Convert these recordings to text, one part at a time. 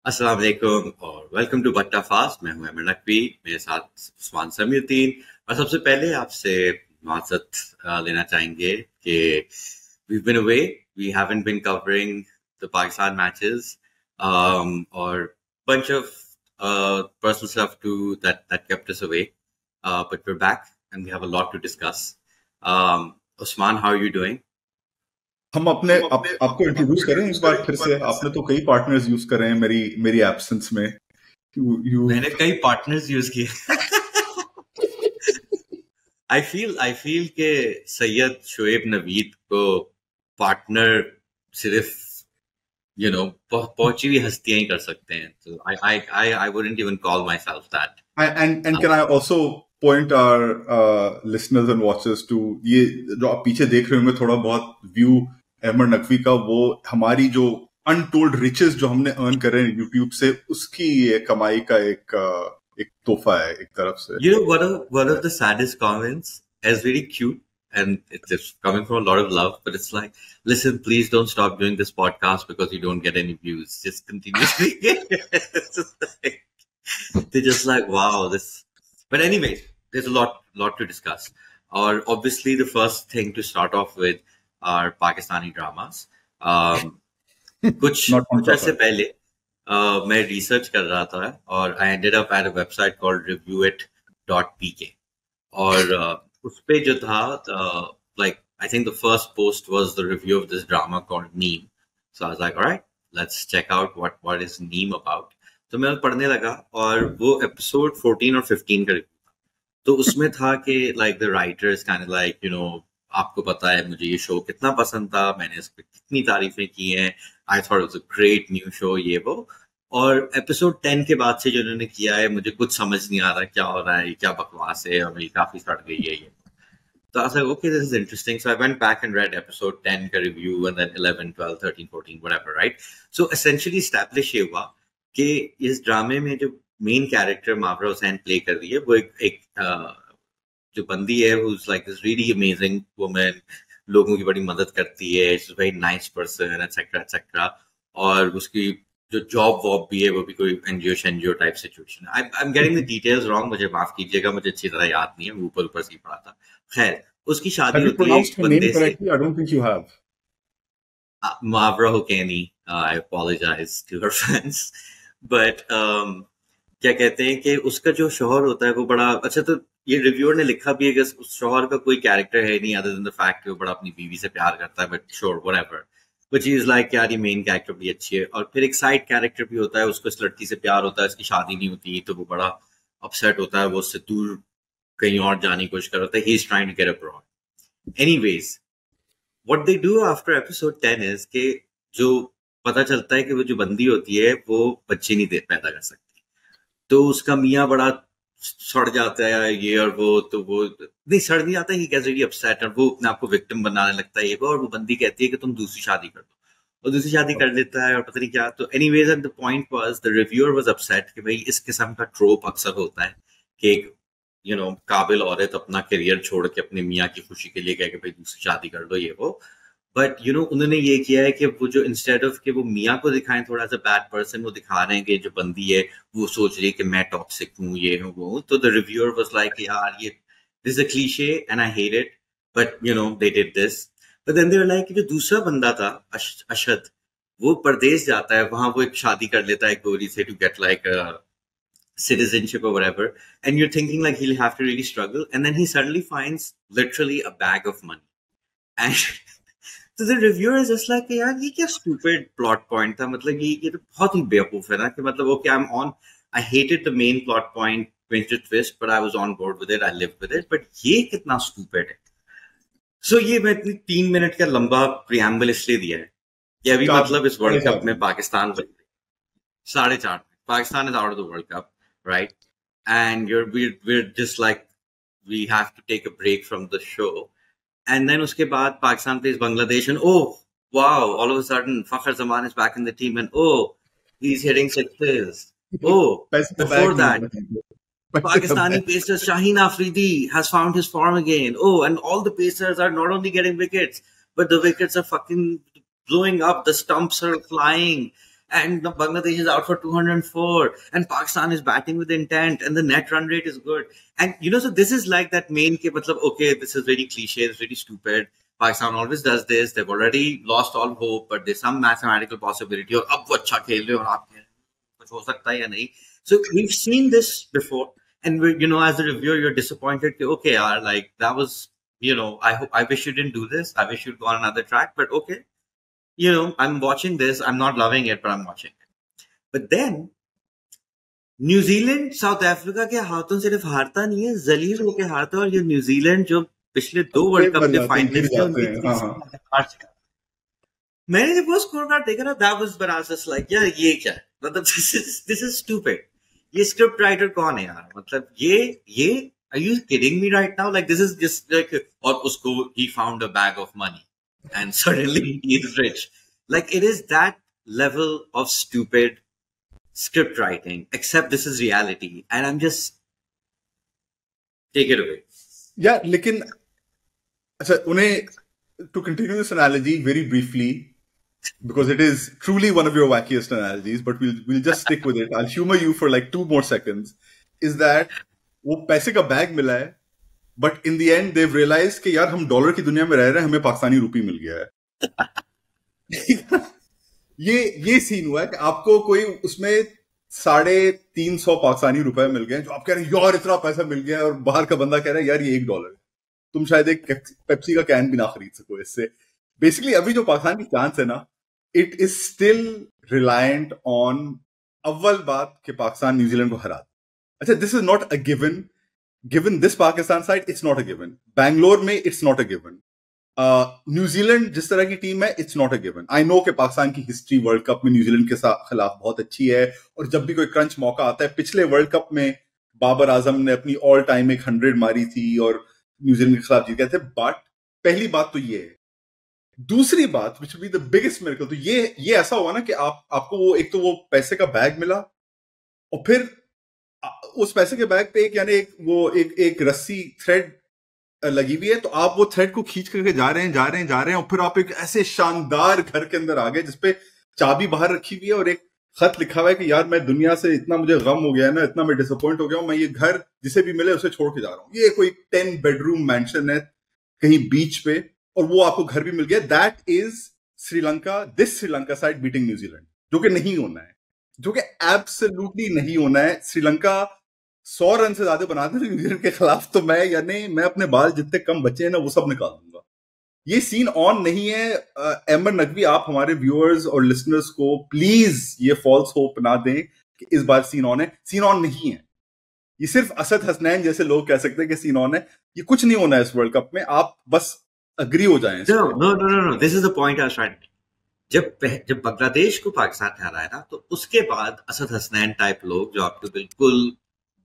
अस्सलाम वालेकुम और वेलकम टू बट्टा फास्ट। मैं हूं अमर नकवी, मेरे साथ उस्मान समीउद्दीन। और सबसे पहले आपसे माज़रत लेना चाहेंगे कि we've been away, we haven't been covering the Pakistan matches, or bunch of personal stuff too that kept us away. But we're back and we have a lot to discuss. Usman, how are you doing? हम आपको introduce करें एक बार फिर से। आपने तो कई partners use कर रहे हैं मेरी एब्सेंस में। मैंने कई पार्टनर्स यूज किए। I feel के सैयद शोएब नवीद को पार्टनर सिर्फ पहुंची हुई हस्तियां ही कर सकते हैं। So I wouldn't even call myself that. and can I also point our listeners and watchers to ये जो आप पीछे देख रहे होंगे थोड़ा बहुत व्यू अहमद नकवी का, वो हमारी जो अनटोल्ड रिचेस जो हमने अर्न कर रहे हैं यूट्यूब से, उसकी ये कमाई का एक तोहफा है एक तरफ से। You know, one of the saddest comments is very cute and it's coming from a lot of love, but it's like, listen, please don't stop doing this podcast because you don't get any views. Just continue. It's just like, they're just like, wow, this. But anyways, there's a lot to discuss. Or obviously, the first thing to start off with are Pakistani dramas. कुछ ऐसे पहले मैं research कर रहा था और I ended up at a website called reviewit.pk और उस पे जो था, like I think the first post was the review of this drama called Neem. So I was like, all right, let's check out what is Neem about. तो मैं पढ़ने लगा और वो एपिसोड 14 और 15 का रिव्यू था। तो उसमें था कि like the writers kind of like, आपको पता है मुझे ये शो कितना पसंद था, मैंने इस पे कितनी तारीफें की हैं, I thought it was a great new show, ये वो। और एपिसोड 10 के बाद से जो उन्होंने किया है, मुझे कुछ समझ नहीं आ रहा क्या हो रहा है, क्या बकवास है, और मेरी काफी सड़ गई है ये। तो I was like, okay, this is interesting. So I went back and read episode 10 का review and then 11, 12, 13, 14 whatever, right? So essentially establish ये हुआ कि इस ड्रामे में जो main character Mawra Hussain play कर रही है, वो एक जो बंदी है, who's like this really amazing woman, लोगों की बड़ी मदद करती है, she's a very nice person, etc. और उसकी जो जॉब वॉब भी है, वो भी कोई एनजीओ टाइप सिचुएशन है। I'm getting the details wrong, मुझे माफ कीजिएगा, मुझे अच्छी तरह याद नहीं है, ऊपर से ही पढ़ा था। खैर, उसकी शादी होती है एक बंदे से। I don't think you have. Mavra Hokani, I apologize to her fans, but क्या कहते हैं कि उसका जो शौहर होता है वो बड़ा अच्छा। तो ये रिव्यूअर ने लिखा भी है कि उस शौहर का कोई कैरेक्टर है नहीं अदर देन द फैक्ट कि वो बड़ा अपनी बीवी से प्यार करता है, but sure whatever, which is like यार ये मेन कैरेक्टर भी अच्छी है। और फिर एक साइड कैरेक्टर भी होता है, उसको इस लड़की से प्यार होता है, इसकी शादी नहीं होती, तो वो बड़ा अपसेट होता है, वो उससे दूर कहीं और जाने की कोशिश कर रहा है, he is trying to get abroad. Anyways, what they do after episode 10 is कि जो पता चलता है कि वो जो बंदी होती है वो बच्चे नहीं पैदा कर सकती, तो उसका मियाँ बड़ा सड़ जाता है ये और वो, तो वो नहीं सड़ नहीं जाता, ही गेट्स रियली अपसेट और वो अपने आप को विक्टिम बनाने लगता है ये वो, और वो बंदी कहती है कि तुम दूसरी शादी कर दो, और दूसरी शादी कर लेता है और पता नहीं क्या। तो anyways, and the point was the reviewer was upset कि भाई इस किस्म का ट्रोप अक्सर होता है कि एक काबिल औरत अपना करियर छोड़ के अपने मियाँ की खुशी के लिए कहे कि भाई दूसरी शादी कर दो ये वो। बट उन्होंने ये किया है कि वो जो इंस्टेड ऑफ कि वो मियाँ को दिखाएं थोड़ा सा बैड पर्सन, वो दिखा रहे हैं कि जो बंदी है वो सोच रही है कि मैं टॉक्सिक हूँ, ये हूँ वो। तो द रिव्यूअर वाज लाइक, यार ये this is a cliche and I hate it, but they did this. But then they were like, जो दूसरा बंदा था अशद, वो परदेश जाता है, वहां वो एक शादी कर लेता है गोरी से to get like citizenship or whatever, and you're thinking like he'll have to really struggle, and then he suddenly finds literally a bag of money, and तो the reviewer is just like, यार ये क्या stupid plot point था, मतलब ये तो बहुत ही बेवकूफ है ना, कि मतलब okay, I hated the main plot point, twist, but I was on board with it, I lived with it, but ये कितना stupid है। So ये मैं इतनी 3 मिनट का लंबा preamble इसलिए दिया है कि अभी मतलब इस वर्ल्ड कप में Pakistan 4.5 Pakistan is out of the World Cup, right? And we're just like, we have to take a break from the show. And then uske baad Pakistan plays Bangladesh, and oh wow, all of a sudden Fakhar Zaman is back in the team, and oh, he's hitting sixes. Oh, before that, Pakistani pacer Shaheen Afridi has found his form again. Oh, and all the pacers are not only getting wickets, but the wickets are fucking blowing up. The stumps are flying. and Bangladesh is out for 204, and Pakistan is batting with intent, and the net run rate is good. And so this is like that main ke, matlab, okay, this is very cliche, it's very stupid. Pakistan always does this. They've already lost all hope, but there's some mathematical possibility. Or ab wo acha khel rahe ho aur aap keh rahe ho, kuch ho sakta hai ya nahi. So we've seen this before, and as a reviewer, you're disappointed. Okay, like that was, I wish you didn't do this. I wish you'd gone another track, but okay. I'm watching this. I'm not loving it, but I'm watching it. But then, New Zealand south Africa के हाथों सिर्फ हारता नहीं है, जलील होके हारता है। और ये न्यूजीलैंड जो पिछले 2 वर्ल्ड कप के फाइनलिस्ट थे, उनकी हार चुका। मैंने जब वो स्कोर कार्ड देखा ना, दैट वाज बरासस लाइक, यार ये क्या है, मतलब दिस इज स्टूपिड। ये स्क्रिप्ट राइटर कौन है यार, मतलब ये are you kidding me right now, like this is just like, और उसको ही found a bag of money and suddenly he is rich. Like, it is that level of stupid script writing, except this is reality, and I'm just, take it away. Yeah, लेकिन अच्छा, उन्हें, to continue this analogy very briefly, because it is truly one of your wackiest analogies, but we'll just stick with it. I'll humor you for like 2 more seconds. Is that वो पैसे का bag मिला है, but in the end they realize कि यार हम dollar की दुनिया में रह रहे हैं, हमें पाकिस्तानी रुपी मिल गया है। ये सीन हुआ है कि आपको कोई उसमें 350 पाकिस्तानी रुपए मिल गए, जो आप कह रहे हैं यार इतना पैसा मिल गया है, और बाहर का बंदा कह रहा है यार ये $1 है, तुम शायद एक पेप्सी का कैन भी ना खरीद सको इससे। बेसिकली अभी जो पाकिस्तान की चांस है ना, it is still reliant on, अव्वल बात कि पाकिस्तान न्यूजीलैंड को हरा। अच्छा, this is not a given. Given this Pakistan side, it's not a given. Bangalore में it's not a given. New Zealand जिस तरह की टीम है, it's not a given. I know कि पाकिस्तान की हिस्ट्री वर्ल्ड कप में न्यूजीलैंड के खिलाफ बहुत अच्छी है, और जब भी कोई क्रंच मौका आता है, पिछले वर्ल्ड कप में बाबर आजम ने अपनी ऑल टाइम 100 मारी थी और न्यूजीलैंड के खिलाफ जीत गए थे। बट पहली बात तो ये है। दूसरी बात, which will be the biggest miracle, तो ये ऐसा हुआ ना कि आपको वो, एक तो वो पैसे का बैग मिला, और फिर उस पैसे के बैग पे एक रस्सी थ्रेड लगी हुई है, तो आप वो थ्रेड को खींच करके जा रहे हैं, और फिर आप एक ऐसे शानदार घर के अंदर आ गए जिसपे चाबी बाहर रखी हुई है और एक खत लिखा हुआ है कि यार मैं दुनिया से इतना मुझे गम हो गया है ना, इतना मैं डिसअपॉइंट हो गया हूं, मैं ये घर जिसे भी मिले उसे छोड़ के जा रहा हूं। ये कोई 10 बेडरूम मैंशन है कहीं बीच पे, और वो आपको घर भी मिल गया। That is Sri Lanka, this Sri Lanka side beating New Zealand, जो कि नहीं होना है, जो कि एब्सोल्युटली नहीं होना है। श्रीलंका 100 रन से ज्यादा बना दे न्यूजीलैंड के खिलाफ, तो मैं अपने बाल जितने कम बचे हैं ना, वो सब निकाल दूंगा। ये सीन ऑन नहीं है। अहमद नकवी, आप हमारे व्यूअर्स और लिसनर्स को प्लीज ये फॉल्स होप ना दें कि इस बार सीन ऑन है। सीन ऑन नहीं है। ये सिर्फ असद हसनैन जैसे लोग कह सकते हैं कि सीन ऑन है। ये कुछ नहीं होना है इस वर्ल्ड कप में, आप बस अग्री हो जाएं। No, this is the point I was trying. जब बांग्लादेश को पाकिस्तान ने हराया ना, तो उसके बाद असद हसनैन टाइप लोग जो आपके बिल्कुल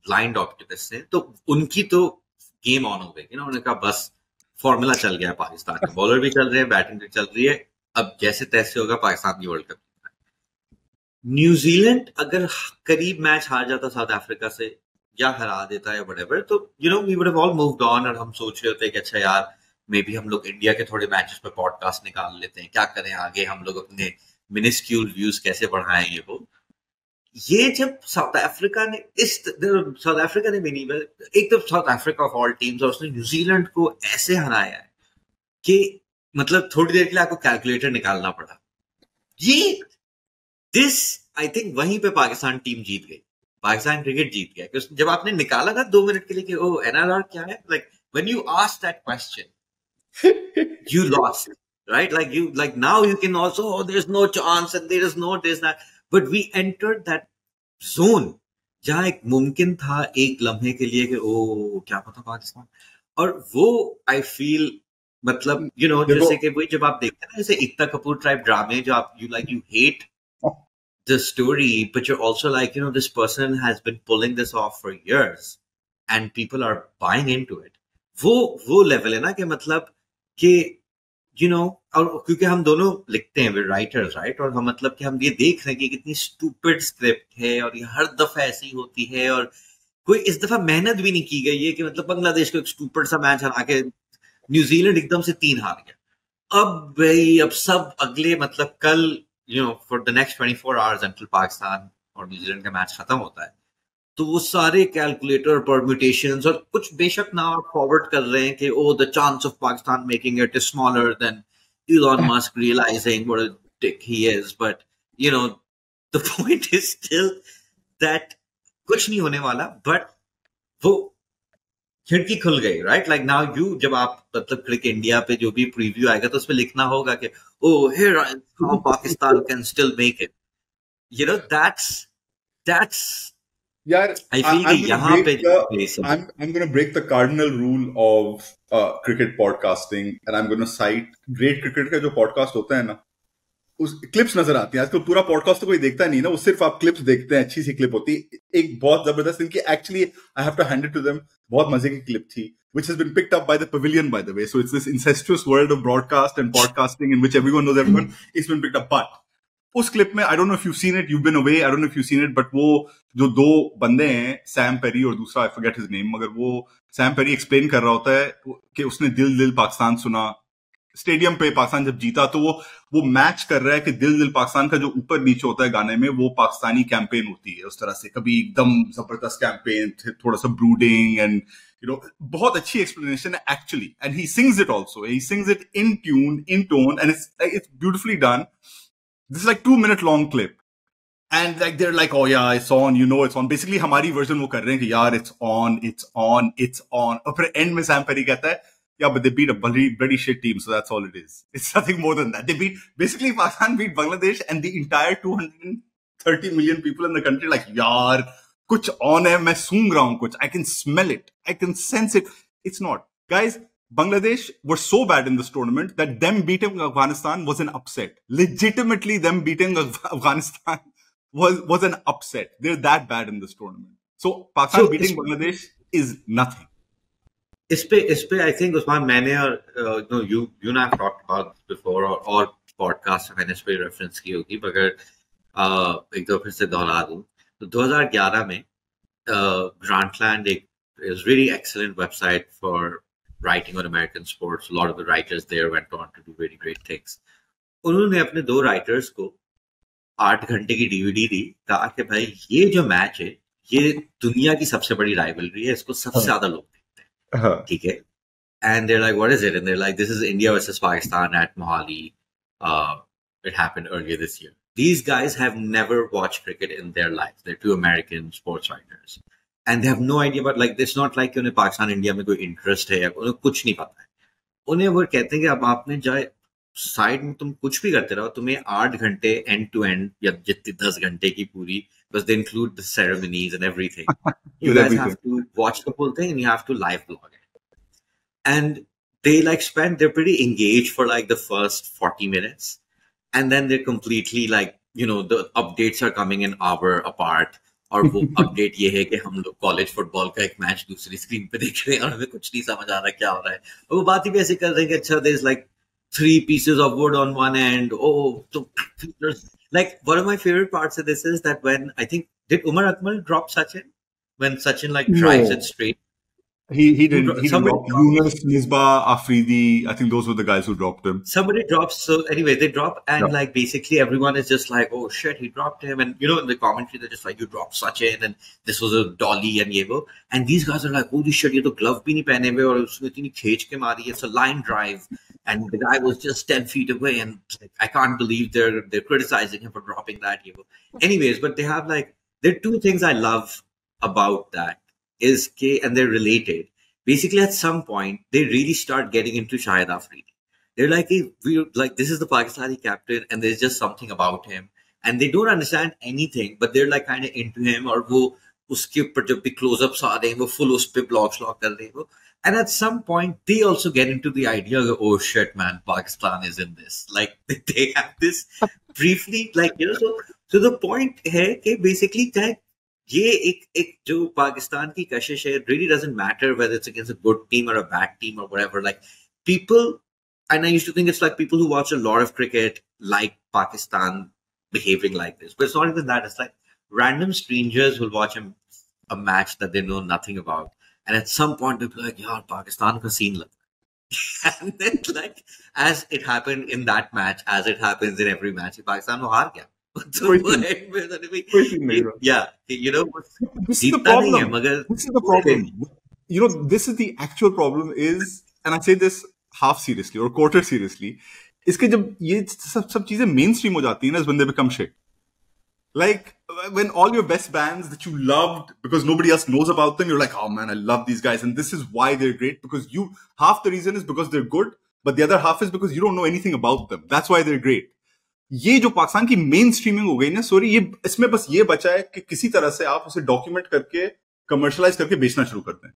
ब्लाइंड ऑप्टिमिस्ट हैं, तो उनकी तो गेम ऑन हो गई। उन्होंने कहा बस फॉर्मूला चल गया पाकिस्तान का, बॉलर भी चल रहे हैं, बैटिंग भी चल रही है, अब जैसे तैसे होगा पाकिस्तान की वर्ल्ड कप। न्यूजीलैंड अगर करीब मैच हार जाता साउथ अफ्रीका से, या हरा देता है व्हाटएवर, तो we would have all moved on, और हम सोच रहे होते कि अच्छा यार, मे बी हम लोग इंडिया के थोड़े मैचेस पे पॉडकास्ट निकाल लेते हैं, क्या करें आगे, हम लोग अपने मिनिस्क्यूल व्यूज कैसे बढ़ाएं। ये जब साउथ अफ्रीका ने भी नहीं, एक तो south Africa of all teams, और उसने न्यूजीलैंड को ऐसे हराया है कि मतलब थोड़ी देर के लिए आपको कैलकुलेटर निकालना पड़ा। आई थिंक वहीं पे पाकिस्तान टीम जीत गई, पाकिस्तान क्रिकेट जीत गया। जब आपने निकाला ना 2 मिनट के लिए कि ओ एनआरआर क्या है, like when you ask that question you lost, right? Like now you can also, oh, there's no chance and there is no this, that, but we entered that zone जहां एक मुमकिन था एक लम्हे के लिए कि ओ क्या पता पाकिस्तान, और वो आई फील मतलब जैसे कि वही जब आप देखते हैं ना, जैसे एकता कपूर टाइप ड्रामे, जो आप you hate the story, but you're also like, this person has been pulling this off for years and people are buying into it. वो लेवल है ना कि मतलब कि और क्योंकि हम दोनों लिखते हैं, वे राइटर्स, राइट, और हम मतलब कि हम ये देख रहे हैं कि कितनी स्टूपिड स्क्रिप्ट है, और ये हर दफा ऐसी होती है, और कोई इस दफा मेहनत भी नहीं की गई है कि मतलब बांग्लादेश को एक स्टूपिड सा मैच हरा के न्यूजीलैंड एकदम से 3 हार गया। अब भाई, अब सब अगले मतलब कल for the next 24 hours until Pakistan और न्यूजीलैंड का मैच खत्म होता है, तो वो सारे कैलकुलेटर परम्यूटेशंस और कुछ बेशक ना फॉरवर्ड कर रहे हैं कि the chance of Pakistan making it is smaller than Elon Musk realizing what a dick he is, but the point is still that कुछ नहीं होने वाला, but वो खिड़की खुल गई, राइट? लाइक नाउ जब आप मतलब क्रिकेट इंडिया पे जो भी प्रीव्यू आएगा तो उसमें लिखना होगा कि here how Pakistan can still make it, that's Yeah, I feel कि यहाँ पे I'm going to break the cardinal rule of cricket podcasting, and I'm going to cite great cricket का जो podcast होता है ना, उस क्लिप्स नजर आती हैं। आजकल पूरा पॉडकास्ट तो कोई देखता नहीं ना, वो सिर्फ आप क्लिप्स देखते हैं, अच्छी सी क्लिप होती है। एक बहुत जबरदस्त इनकी, actually I have to hand it to them, बहुत मजे की क्लिप थी, which has been picked up by the Pavilion, by the way. So it's this incestuous world of broadcast and podcasting in which everyone knows everyone. It's been picked up. But उस clip में, I don't know if you've seen it, you've been away, I don't know if you've seen it, but वो जो दो बंदे हैं, Sam peri और दूसरा I forget his name, मगर वो सैम पेरी एक्सप्लेन कर रहा होता है कि उसने दिल दिल पाकिस्तान सुना स्टेडियम पे, पाकिस्तान जब जीता, तो वो मैच कर रहा है कि दिल दिल पाकिस्तान का जो ऊपर नीचे होता है गाने में, वो पाकिस्तानी कैंपेन होती है उस तरह से, कभी एकदम जबरदस्त कैंपेन, थोड़ा सा ब्रूडिंग, एंड बहुत अच्छी एक्सप्लेनेशन है actually, and he sings it also, he sings it in tune, in tone, and it's beautifully done. This is like 2-minute long clip. And like they're like, oh yeah, it's on, it's on. Basically हमारी version वो कर रहे हैं कि यार it's on, it's on, it's on. और फिर end में Sam Perry कहता है, yeah, but they beat a bloody shit team, so that's all it is. It's nothing more than that. Basically Pakistan beat Bangladesh and the entire 230 million people in the country like, यार कुछ on है, मैं सूंघ रहा हूँ कुछ, I can smell it, I can sense it. It's not. Guys, Bangladesh were so bad in this tournament that them beating Afghanistan was an upset. Legitimately, them beating Afghanistan was an upset. They're that bad in this tournament. So Pakistan beating Bangladesh is nothing. इस पे I think Usman, मैंने और you and I have talked about before, और podcast में मैंने इस पे reference की होगी, मगर एक दो फिर से दोहरा दूं तो 2011 में ग्रांटलैंड एक is really excellent website for writing on American sports. A lot of the writers there went on to do very great things. उन्होंने अपने 2 राइटर्स को 8 घंटे की डीवीडी दी, कहा कि भाई ये जो मैच है, ये दुनिया की सबसे बड़ी राइवलरी है, इसको सबसे ज्यादा लोग देखते हैं, ठीक है? And they're like, what is it? And they're like, this is India versus Pakistan at Mohali. It happened earlier this year. These guys have never watched cricket in their lives. They're 2 American sports writers. And they have no idea about, like, it's not like उन्हें Pakistan India में कोई interest है, उन्हें कुछ नहीं पता है. उन्हें वो कहते हैं कि अब आपने जाए साइड में तुम कुछ भी करते रहो, तुम्हें 8 घंटे एंड टू एंड या जितनी 10 घंटे की पूरी, because they include the ceremonies and everything. You guys have to watch the whole thing and you have to live blog it. And they they're pretty engaged for like the first 40 minutes. And then they're completely like, the updates are coming an hour apart. और वो update ये है कि हम लोग college football का एक match दूसरी स्क्रीन पे देख रहे हैं और हमें कुछ नहीं समझ आ रहा क्या हो रहा है, और वो बात ही भी ऐसे कर रहे हैं कि अच्छा there is like 3 pieces of wood on one end. So like one of my favorite parts of this is that when I think did Umar Akmal drop Sachin when Sachin drives it straight. He didn't. He dropped Yunus, Misbah, Afridi. I think those were the guys who dropped him. Somebody drops. So anyway, they drop, and basically everyone is just like, oh shit, he dropped him. And in the commentary they're just like, you dropped Sachin, and this was a dolly and yevo. And these guys are like, holy shit, ये तो glove भी नहीं पहने हुए और उसने इतनी खींच के मारी. It's a line drive, and the guy was just 10 feet away, and I can't believe they're criticizing him for dropping that yevo. Anyways, but they have there are 2 things I love about that. And they're related. Basically, at some point, they really start getting into Shahid Afridi. They're like, hey, this is the Pakistani captain, and there's just something about him. And they don't understand anything, but they're kind of into him. Or वो उसके ऊपर जब भी close-ups आ रहे हैं, वो full उस पे blog कर रहे हैं. And at some point, they also get into the idea of, oh shit, man, Pakistan is in this. They have this briefly, so the point है कि basically ये एक जो पाकिस्तान की कशिश है, it really doesn't matter whether it's against a good team or a bad team or whatever. People, and I used to think it's like people who watch a lot of cricket like Pakistan behaving like this, but it's not even that. It's like random strangers will watch a match that they know nothing about, and at some point they'll be like, "Yeah, Pakistan ka scene lag." And then like as it happened in that match, as it happens in every match, Pakistan वो हार गया. तो कोई वो scene end में उन्होंने भी कोई सीन नहीं रहा. yeah, you know, This is the जीतता नहीं है problem. मगर This is the वो फिर problem. You know, this is the actual problem is, and I say this half seriously or quarter seriously, इसके जब ये सब चीजें मेन स्ट्रीम हो जाती है ना, when they become shit. Like when all your best bands that you loved because nobody else knows about them, you're like, oh man, I love these guys, and this is why they're great, because you half the reason is because they're good, but the other half is because you don't know anything about them. That's why they're great. ये जो पाकिस्तान की main streaming हो गई ना, sorry, ये इसमें बस ये बचा है कि किसी तरह से आप उसे डॉक्यूमेंट करके कमर्शलाइज करके बेचना शुरू करते हैं.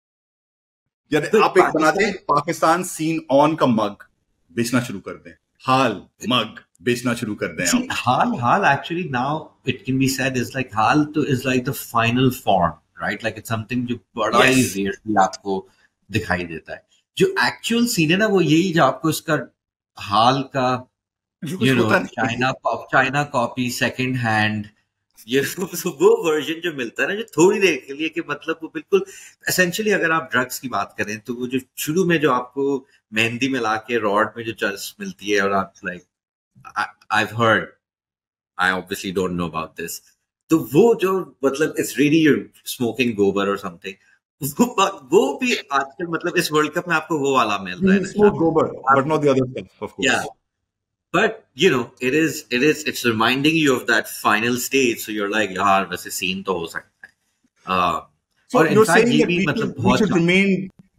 यानी आप एक बनाते हैं पाकिस्तान सीन ऑन का मग बेचना शुरू कर दें, हाल मग बेचना शुरू कर दें. See, Hal actually now it can be said is like Hal to is like the final form, right? Like it's something जो बड़ा ही rarely आपको दिखाई देता है. जो actual scene है ना, वो यही जो आपको इसका हाल का you know China copy second hand ये वो वर्जन जो मिलता है ना, जो थोड़ी देर के लिए, कि मतलब वो बिल्कुल एसेंशियली अगर आप ड्रग्स की बात करें तो वो जो शुरू में जो आपको मेहंदी मिला के रॉड में जो चरस मिलती है और आप like I've heard, I obviously don't know about this, तो वो जो मतलब it's really you're smoking gobar or something, वो भी आजकल मतलब इस वर्ल्ड कप में आपको वो वाला मिल रहा है. Smoke gobar, but not the other stuff, of course. Yeah. But you know, it's reminding you of that final stage. So you're like, यार वैसे scene तो हो सकता है. So you're saying that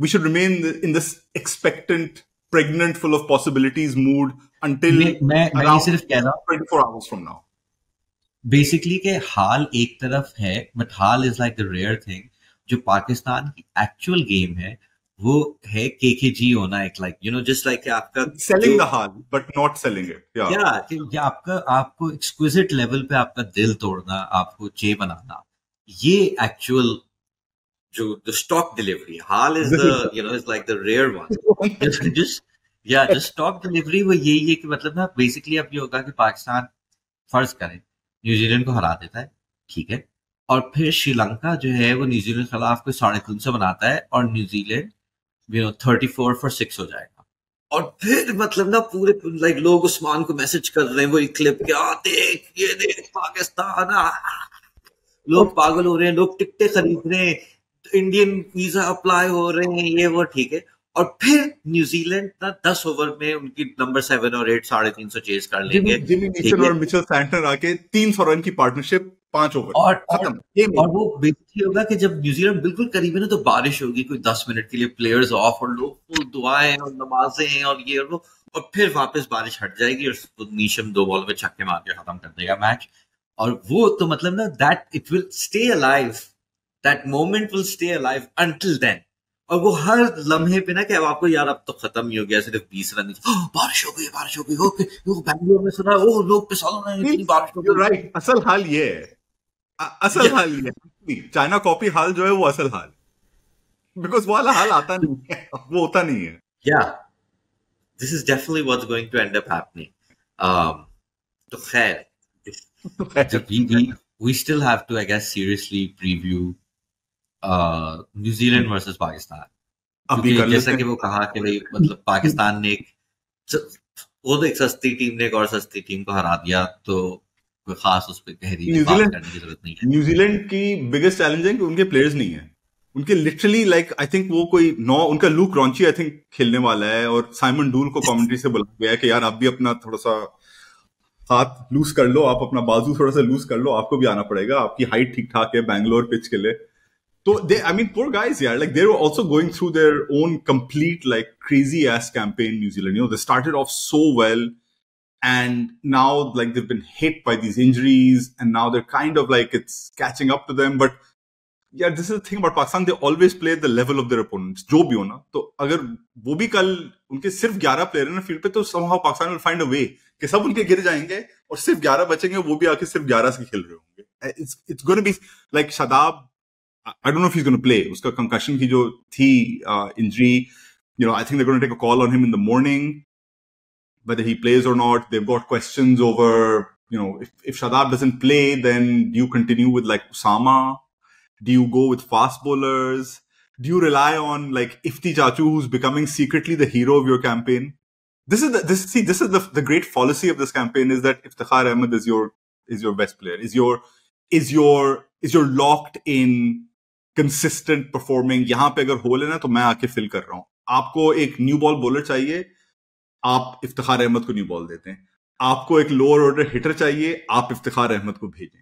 we should remain in this expectant, pregnant, full of possibilities mood until मैं सिर्फ कह रहा हूँ 24 hours from now. Basically के हाल एक तरफ है, but hall is like the rare thing. जो पाकिस्तान की actual game है, वो है KKG होना एक, like you know, just like आपका selling the hall but not selling it. कि आपको exquisite level पे आपका दिल तोड़ना, आपको चे बनाना, ये actual जो the stock delivery, hall is the you know, is like the rare one. just stock delivery वो यही है कि मतलब ना basically अब ये होगा कि पाकिस्तान फर्ज करें न्यूजीलैंड को हरा देता है, ठीक है, और फिर श्रीलंका जो है वो न्यूजीलैंड के खिलाफ कोई 350 बनाता है और न्यूजीलैंड 34 for 6 हो जाएगा, और फिर मतलब ना पूरे लाइक लोग उस्मान को मैसेज कर रहे हैं वही क्लिप के, देख ये देख पाकिस्तान, लोग पागल हो रहे हैं, लोग टिकटें खरीद रहे हैं, इंडियन वीजा अप्लाई हो रहे हैं, ये वो, ठीक है, और फिर न्यूजीलैंड ना 10 ओवर में उनकी नंबर 7 और 8 350 चेज कर लेंगे. जिमी नीचर और मिचेल सैंटनर आके 300 रन की पार्टनरशिप 5 ओवर खत्म. और वो बेसिकली होगा कि जब न्यूजीलैंड बिल्कुल करीब है ना, तो बारिश होगी कोई 10 मिनट के लिए, प्लेयर्स ऑफ और लोग फुल दुआएं और नमाजें और ये और वो, और फिर वापस बारिश हट जाएगी और नीशम 2 बॉल में छक्के मार के खत्म कर देगा मैच. और वो तो मतलब ना that it will stay alive, that moment will stay alive until then. और वो हर लम्हे पे ना कि अब आपको यार अब तो खत्म ही हो गया, सिर्फ 20 रन, बारिश हो गई, ओके, बैंगलोर में सुना लोग पिसाल रहे हैं, इतनी बारिश हो गई. राइट, असल हाल ये है, असल हाल ये है, चाइना कॉपी हाल जो है वो असल हाल, बिकॉज वो वाला हाल आता नहीं है, वो होता नहीं है. This is definitely what's going to end up happening. तो खैर, we still have to, I guess, seriously preview New Zealand versus Pakistan, क्योंकि जैसा कि वो कहा कि भाई मतलब पाकिस्तान ने वो तो एक सस्ती टीम ने एक और सस्ती टीम को हरा दिया, तो कोई खास उस पर गहरी बात करने की जरूरत नहीं है. न्यूजीलैंड की बिगेस्ट चैलेंज है कि उनके प्लेयर्स नहीं है, उनके लिटरली लाइक आई थिंक वो कोई उनका लूक रॉन्ची आई थिंक खेलने वाला है, और साइमन डूल को कमेंट्री से बोला गया है कि यार आप भी अपना थोड़ा सा हाथ लूज कर लो, आप अपना बाजू थोड़ा सा लूज कर लो, आपको भी आना पड़ेगा, आपकी हाइट ठीक ठाक है बैंगलोर पिच के लिए. So I mean, poor guys, yeah. Like they were also going through their own complete, like crazy ass campaign. New Zealand, you know, they started off so well, and now like they've been hit by these injuries, and now they're kind of like it's catching up to them. But yeah, this is the thing about Pakistan. They always play at the level of their opponents. जो भी हो ना, तो अगर वो भी कल उनके सिर्फ 11 प्लेयर है ना फील्ड पे, तो somehow Pakistan will find a way कि सब उनके गिर जाएंगे और सिर्फ 11 बचेंगे, वो भी आके सिर्फ 11 से खेल रहे होंगे. It's going to be like Shadab. I don't know if he's going to play. उसका concussion की जो थी injury, you know, I think they're going to take a call on him in the morning, whether he plays or not. They've got questions over, you know, if Shadab doesn't play, then do you continue with like Usama? Do you go with fast bowlers? Do you rely on like Ifti Chachu, who's becoming secretly the hero of your campaign? This is the great fallacy of this campaign, is that Iftikhar Ahmed is your best player, is your locked in consistent performing. यहाँ पे अगर whole है ना तो मैं आके fill कर रहा हूँ. आपको एक न्यू बॉल बॉलर चाहिए, आप इफ्तिखार अहमद को न्यू बॉल देते हैं. आपको एक लोअर ऑर्डर हिटर चाहिए, आप इफ्तिखार अहमद को भेजें.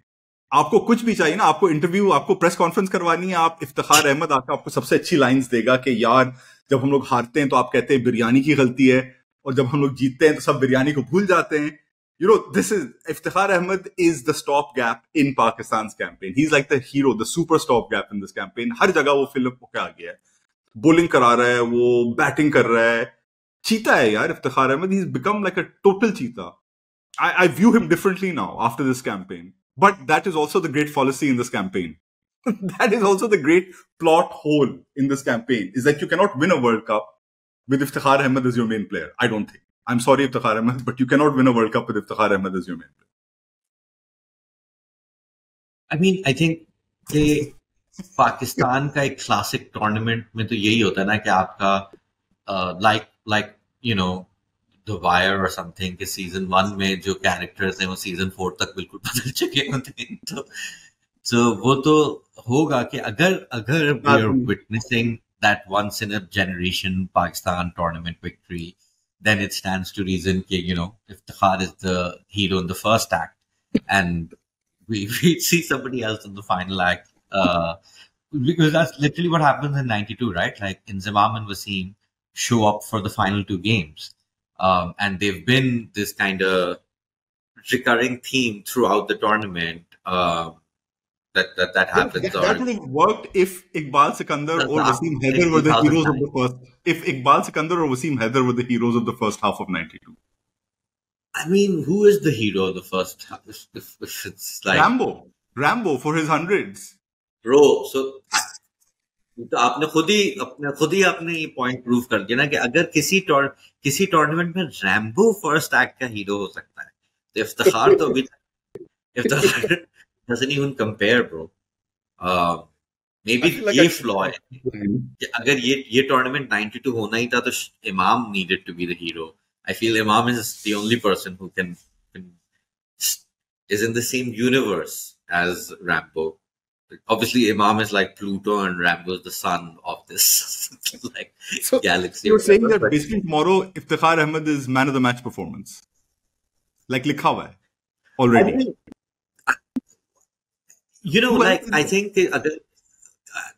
आपको कुछ भी चाहिए ना, आपको इंटरव्यू, आपको प्रेस कॉन्फ्रेंस करवानी है, आप इफ्तिखार अहमद आकर आपको सबसे अच्छी लाइंस देगा कि यार जब हम लोग हारते हैं तो आप कहते हैं बिरयानी की गलती है, और जब हम लोग जीतते हैं तो सब बिरयानी को भूल जाते हैं. This is Iftikhar Ahmed is the stopgap in Pakistan's campaign. He's like the hero, the super stopgap in this campaign. हर जगह वो फिल्म होके आ गया है. Bowling करा रहा है, वो बैटिंग कर रहा है. चीता है यार Iftikhar Ahmad. He's become like a total cheetah. I view him differently now after this campaign. But that is also the great fallacy in this campaign. That is also the great plot hole in this campaign, is that you cannot win a World Cup with Iftikhar Ahmed as your main player. I don't think. I'm sorry, Iftikhar Ahmed, but you cannot win a World Cup with Iftikhar Ahmed as your main player. I mean, I think कि पाकिस्तान का एक classic tournament में तो यही होता है ना कि आपका like you know The Wire or something कि सीजन 1 में जो कैरेक्टर्स हैं वो सीजन 4 तक बिल्कुल बदल चुके होते हैं. तो वो तो होगा कि अगर we are witnessing that once in a generation Pakistan tournament victory, then it stands to reason कि Iftikhar is the hero in the first act and we see somebody else in the final act, because that's literally what happens in 92, right? Like Inzamam and Wasim show up for the final 2 games, and they've been this kind of recurring theme throughout the tournament. That happens. That would have worked if Iqbal Sikandar or Wasim Haider were the heroes of the first. If Iqbal Sikandar or Wasim Haider were the heroes of the first half of 92. I mean, who is the hero of the first half? If it's like Rambo for his hundreds. Bro, so तो आपने खुद ही आपने ये point prove कर दिया ना कि अगर किसी टूर्नामेंट में रैम्बो फर्स्ट एक्ट का हीरो हो सकता है तो इफ्तिखार तो अभी Iftikhar doesn't even compare, bro. Maybe ये फ्लॉ है कि अगर ये टूर्नामेंट 92 होना ही था तो इमाम needed to be the hero. I feel Imam is the only person who can is in the same universe as Rambo. Obviously, Imam is like Pluto and Rambo is the sun of this like galaxy. You're saying that basically tomorrow Iftikhar Ahmed is man of the match performance, like लिखा हुआ है already. I mean, like I think अगर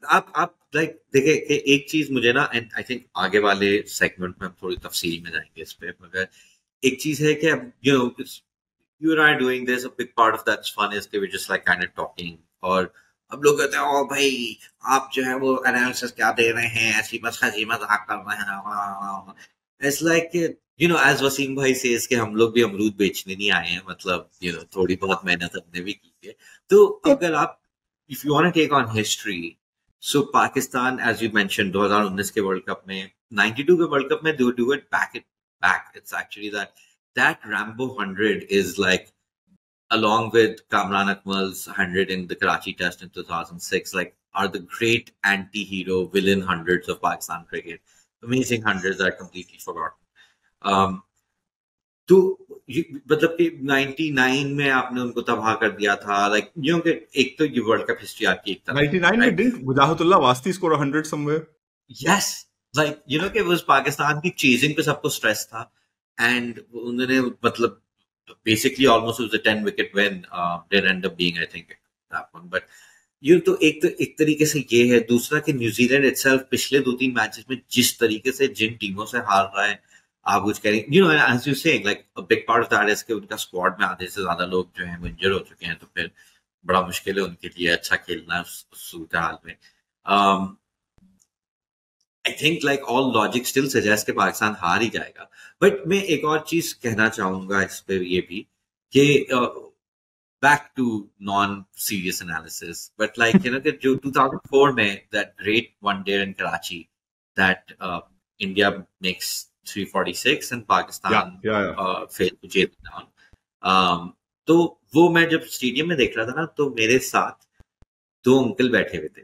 आप like देखिए कि एक चीज मुझे ना, एंड आई थिंक आगे वाले सेगमेंट में हम थोड़ी तफसील में जाएंगे इस पे, मगर एक चीज है कि you and I doing this, a big part of that's fun is कि we're just like kind of talking, और अब लोग कहते हैं ओ भाई आप जो है वो एनालिसिस क्या दे रहे हैं, ऐसी बस हंसी मजाक कर रहे हैं. It's like as वसीम भाई says कि हम लोग भी अमरूद बेचने नहीं आए हैं, मतलब थोड़ी बहुत मेहनत हमने भी की है. तो अगर आप if you want to take on history, so Pakistan, as you mentioned, 2019 के वर्ल्ड कप में, 92 के वर्ल्ड कप में, they do it back. It's actually that Rambo 100 is like, along with Kamran Akmal's 100 in the Karachi Test in 2006, like are the great anti-hero villain hundreds of Pakistan cricket. Amazing hundreds that are completely forgotten. तो मतलब कि 99 में आपने उनको तबाह कर दिया था, लाइक एक तो ये वर्ल्ड कप हिस्ट्री आपकी एक तरह 99 में did Mujahidullah Wasti score 100 somewhere. Yes, like कि वो पाकिस्तान की चेजिंग पे सबको स्ट्रेस था, एंड उन्होंने मतलब basically almost was a 10 wicket win, did and up being I think that one. But तो एक तरीके से ये है. दूसरा कि न्यूजीलैंड इटसेल्फ पिछले 2-3 मैचेस में जिस तरीके से जिन टीमों से हार रहा है, आप कुछ करें, as you saying, like a big part of that is कि उनका स्क्वाड में आधे से ज्यादा लोग जो हैं वो इंजर हो चुके हैं, तो फिर बड़ा मुश्किल है उनके लिए अच्छा खेलना उस सूरत हाल में. I think like all logic still suggest कि पाकिस्तान हार ही जाएगा. बट मैं एक और चीज कहना चाहूंगा इस पे ये भी कि back to non-serious analysis, but like that जो 2004 में that great one day in Karachi that India makes 346 and Pakistan failed to chase it down. तो वो मैं जब स्टेडियम में देख रहा था ना, तो मेरे साथ 2 अंकल बैठे हुए थे,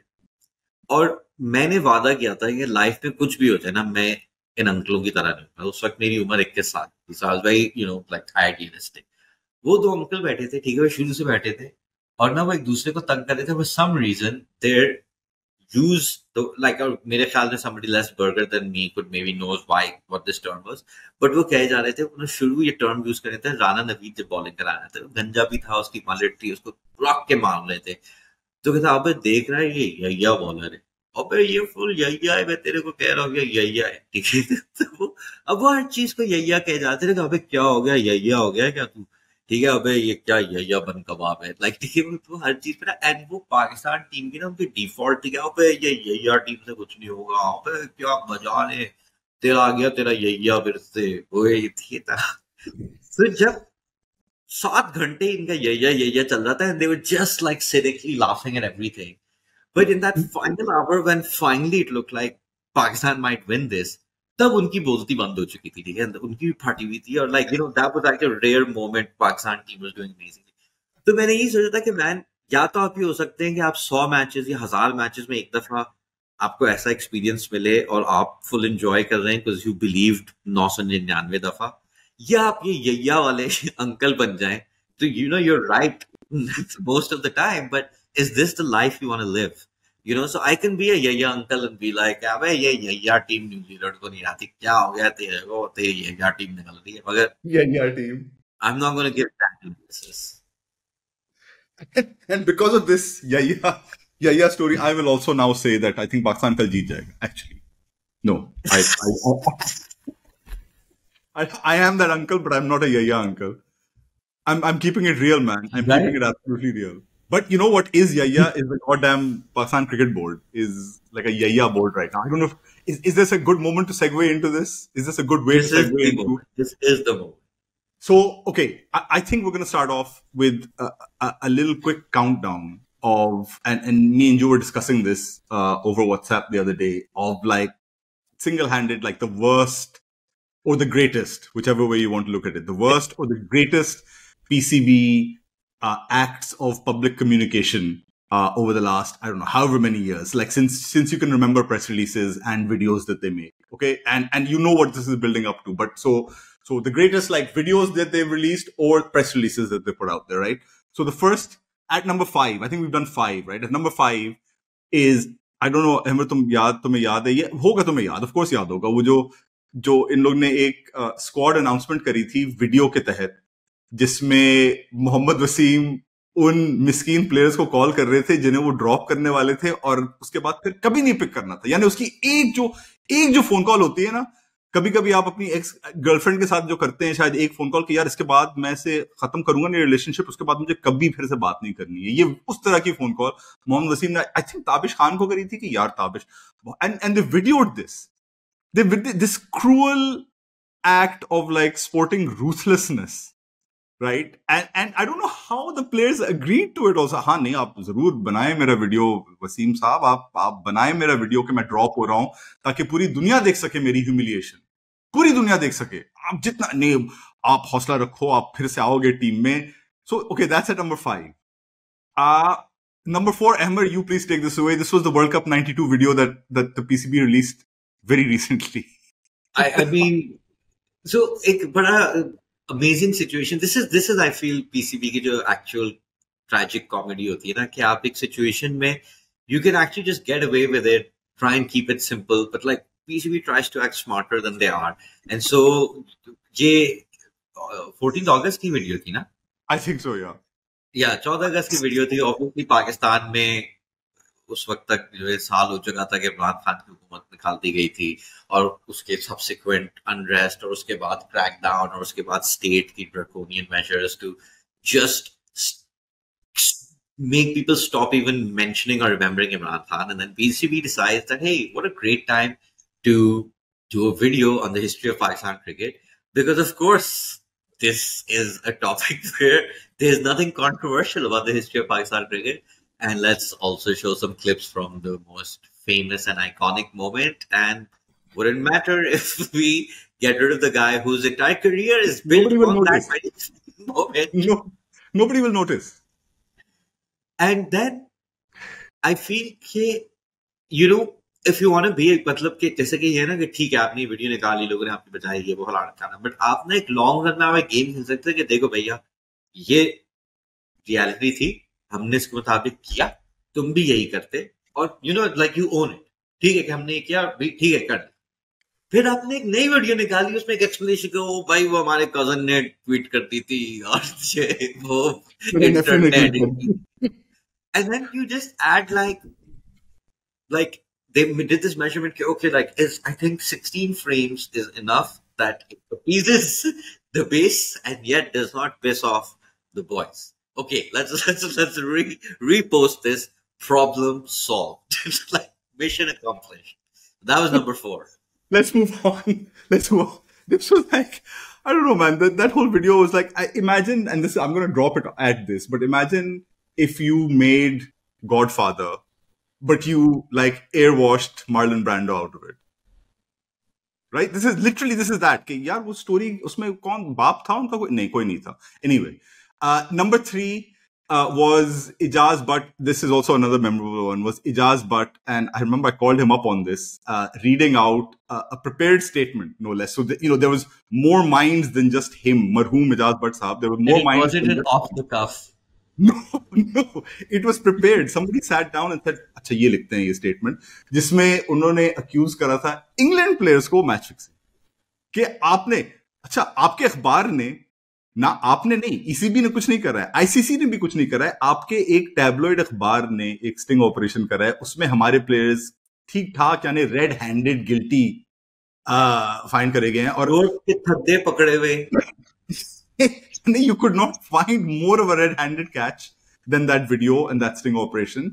और मैंने वादा किया था कि लाइफ में कुछ भी हो जाए ना, मैं इन अंकलों की तरह नहीं हूँ। उस वक्त मेरी उम्र 21 साल थी, so I was very like idealistic. वो दो अंकल बैठे थे, ठीक है, वो शुरू से बैठे थे, और ना वो एक दूसरे को तंग कर रहे थे for some reason. There use the like मेरे ख्याल में somebody less burger than me could maybe knows why what this term was, but वो कहे जा रहे थे, उन्होंने शुरू ये टर्म यूज कर रहे थे, राणा नवीद जब बॉलिंग करा रहे थे, गंजा भी था, उसकी मलेट थी, उसको रख के मार रहे थे। तो कहता अबे देख रहा है ये यैया बॉलर है, अबे ये फुल यैया है, मैं तेरे को कह रहा हूँ ये यैया है, ठीक है। तो वो अब वो हर चीज को यैया कह जाते थे, अबे क्या हो गया, यैया हो गया क्या तू, ठीक है, अबे ये क्या यैया बन कबाब है, लाइक ठीक है, वो हर चीज पे ना। एंड वो पाकिस्तान टीम की ना उनकी डिफॉल्ट थी, अबे ये यैया टीम से कुछ नहीं होगा, अबे क्या मजा ले, तेरा आ गया तेरा यैया फिर से, वो ये था। फिर जब 7 घंटे इनका यैया यैया चल रहा था, and they were just like cynically laughing at everything. But in that final hour, when finally it looked like Pakistan might win this, तब उनकी बोलती बंद हो चुकी थी, ठीक है, उनकी भी फटी हुई थी, और like that was like a rare moment. Pakistan team was doing amazingly. तो मैंने यही सोचा था कि मैन, या तो आप ये हो सकते हैं कि आप 100 मैचेस या 1000 मैचेस में एक दफा आपको ऐसा एक्सपीरियंस मिले और आप फुल एंजॉय कर रहे हैं बिकॉज यू बिलीव्ड 999 दफा, या आप ये यैया वाले अंकल बन जाएं। तो you're right most of the time, but is this the life you want to live? So I can be a yaya uncle and be like, अबे ये yaya टीम न्यूजीलैंड को नहीं आती, क्या हो गया तेरे को, तेरी yaya टीम निकल रही है, मगर Yeah, team. I'm not going to give that emphasis. And because of this yeah story, I will also now say that I think Pakistan kal jeet jayega. Actually, no, I am that uncle, but I'm not a yaya uncle. I'm keeping it real, man. I'm Right? keeping it absolutely real. But you know what is yaya is the goddamn Pakistan cricket board is like a yaya board right now. I don't know if is this a good moment to segue into this? Is this a good way This to is segue the into? moment. This is the moment. So, okay, I think we're going to start off with a little quick countdown of, and me and you were discussing this over WhatsApp the other day, of like single-handed, like the worst or the greatest, whichever way you want to look at it, the worst or the greatest PCB acts of public communication over the last, I don't know, however many years, like since you can remember press releases and videos that they make. Okay. And you know what this is building up to, but so the greatest like videos that they've released or press releases that they put out there, right? So the first at number 5, I think we've done 5, right? At number 5 is, I don't know, Ahmad तुम्हें याद है ये होगा, तुम्हें याद, of course याद होगा, वो जो इन लोग ने एक स्क्वाड अनाउंसमेंट करी थी वीडियो के तहत, जिसमें मोहम्मद वसीम उन मिस्कीन प्लेयर्स को कॉल कर रहे थे जिन्हें वो ड्रॉप करने वाले थे, और उसके बाद फिर कभी नहीं पिक करना था। यानी उसकी एक जो फोन कॉल होती है ना, कभी कभी आप अपनी एक्स गर्लफ्रेंड के साथ जो करते हैं, शायद एक फोन कॉल कि यार इसके बाद मैं से खत्म करूंगा नहीं रिलेशनशिप, उसके बाद मुझे कभी फिर से बात नहीं करनी है, ये उस तरह की फोन कॉल मोहम्मद वसीम ने आई थिंक ताबिश खान को करी थी कि यार Tabish, and they videoed this, this cruel act of like sporting ruthlessness, right? And I don't know how the players agreed to it also. हाँ नहीं, आप जरूर बनाए मेरा वीडियो वसीम साहब, आप बनाए मेरा वीडियो कि मैं ड्रॉप हो रहा हूं, ताकि पूरी दुनिया देख सके मेरी ह्यूमिलिएशन, पूरी दुनिया देख सके। आप जितना नहीं, आप हौसला रखो, आप फिर से आओगे टीम में। So okay, that's at number 5. Number 4, Ahmed, you please take this away. This was the World Cup '92 video that the PCB released very recently. I mean, so एक बड़ा amazing situation, this is I feel PCB की जो actual tragic comedy होती है ना, कि आप एक सिचुएशन में you can actually just get away with it, try and keep it simple, but like PCB tries to act smarter than they are. And so ये 14 अगस्त की वीडियो थी ना? I think so, yeah. या 14 अगस्त की video थी। Obviously Pakistan में उस वक्त तक जो है साल हो चुका था कि इमरान खान की हुकूमत निकाल दी गई थी, और उसके सब्सिक्वेंट अनरेस्ट, और उसके बाद क्रैक डाउन, और उसके बाद स्टेट की draconian measures to just make people stop even mentioning or remembering Imran Khan. And then BCB decides that, hey, what a great time to do a video on the history of Pakistan cricket, because of course this is a topic where there's nothing controversial about the history of Pakistan cricket. And let's also show some clips from the most famous and iconic moment. And wouldn't matter if we get rid of the guy whose entire career is built on that very moment. No, nobody will notice. And then I feel that, if you want to be मतलब कि जैसे कि ये ना कि ठीक है आपने वीडियो निकाली, लोगों ने आपकी बचाई, ये वो फलाना खाना, बट आप ना एक लॉन्ग रन में आप एक गेम खेल सकते हैं कि देखो भैया ये रियलिटी थी, हमने इसके मुताबिक किया, तुम भी यही करते, और you know like you own it, ठीक है कि हमने ये किया, ठीक है कर। फिर आपने एक नई वीडियो निकाली, उसमें एक एक्सप्लेनेशन कि ओ भाई वो हमारे कजन ने ट्वीट कर दी थी और वो मेरे नेफ्यू ने इंटरनेट, ट्वीट कर and then you just add like they did this measurement. Okay, like is I think 16 frames is enough that it appeases the base and yet does not piss off the boys. Okay, let's repost this. Problem solved. Like mission accomplished. That was number 4. Let's move on. Let's move on. This was like, I don't know, man. That whole video was like, I imagine, and this, I'm going to drop it at this, but imagine if you made Godfather, but you like airwashed Marlon Brando out of it. Right? This is that. कि यार वो story उसमें कौन बाप था उनका, कोई नहीं था. Anyway, number 3 was Ijaz Butt. This is also another memorable one. Was Ijaz Butt, and I remember I called him up on this, reading out a prepared statement, no less. So there was more minds than just him, marhoom Ijaz Butt sahab. There were more minds. Was it an off the cuff? No, it was prepared. Somebody sat down and said, अच्छा ये लिखते हैं ये statement, जिसमें उन्होंने accuse करा था England players को मैच फिक्सिंग कि आपने, अच्छा आपके अखबार ने ना, आपने नहीं, ईसीबी ने कुछ नहीं करा है, आईसीसी ने भी कुछ नहीं करा है, आपके एक टैबलॉइड अखबार ने एक स्टिंग ऑपरेशन करा है, उसमें हमारे प्लेयर्स ठीक ठाक यानी रेड हैंडेड गिल्टी फाइंड करे गए हैं और थद्दे पकड़े हुए. You could not find more of a red-handed catch than that video and that sting operation.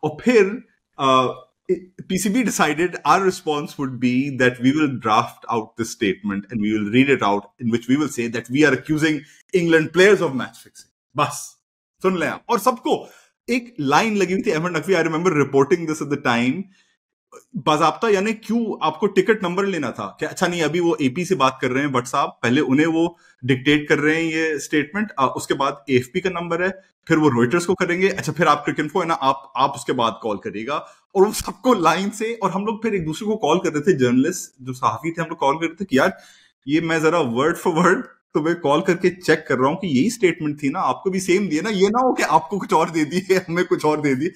Or PCB decided our response would be that we will draft out this statement and we will read it out, in which we will say that we are accusing England players of match fixing. बस सुन ले. और सबको एक line लगी हुई थी. Ahmad Naqvi, I remember reporting this at the time. बाजाब्ता यानी क्यों आपको टिकट नंबर लेना था क्या? अच्छा नहीं, अभी वो एपी से बात कर रहे हैं बट साहब, पहले उन्हें वो डिक्टेट कर रहे हैं ये स्टेटमेंट, उसके बाद एएफपी का नंबर है, फिर वो रॉयटर्स को करेंगे, अच्छा फिर आप क्रिकइन्फो है ना, आप उसके बाद कॉल करिएगा, और वो सबको लाइन से. और हम लोग फिर एक दूसरे को कॉल कर रहे थे, जर्नलिस्ट जो सहाफी थे, हम लोग कॉल कर रहे थे कि यार ये मैं जरा वर्ड फॉर वर्ड तुम्हें कॉल करके चेक कर रहा हूँ कि यही स्टेटमेंट थी ना, आपको भी सेम दिए ना, ये ना हो कि आपको कुछ और दे दिए, हमें कुछ और दे दिए.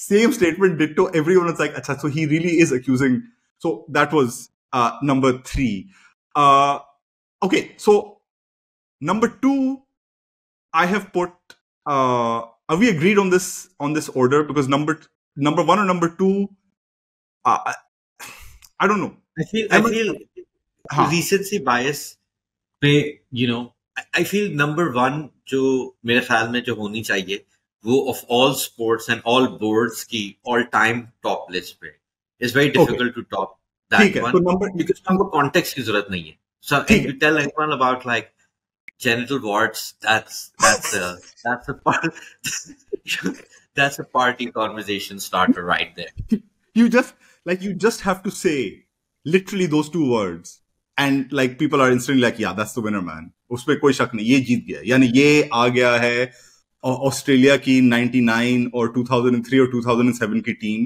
Same statement, ditto. Everyone was like, "Acha, so he really is accusing." So that was number 3. Okay, so number 2, I have put. Are we agreed on this order? Because number 1 or number 2, I don't know. I feel recency bias पे, I feel number 1 जो मेरे ख्याल में जो होनी चाहिए, वो of all sports and all boards की all time top list पे. It's very difficult to top that one because हमको context की जरूरत नहीं है. So if you tell anyone about like genital warts, that's a part that's a party conversation starter right there. You just have to say literally those 2 words and like people are instantly like, yeah, that's the winner, man. उसपे कोई शक नहीं, ये जीत गया, यानी ये आ गया है ऑस्ट्रेलिया की 99 और 2003 और 2007 की team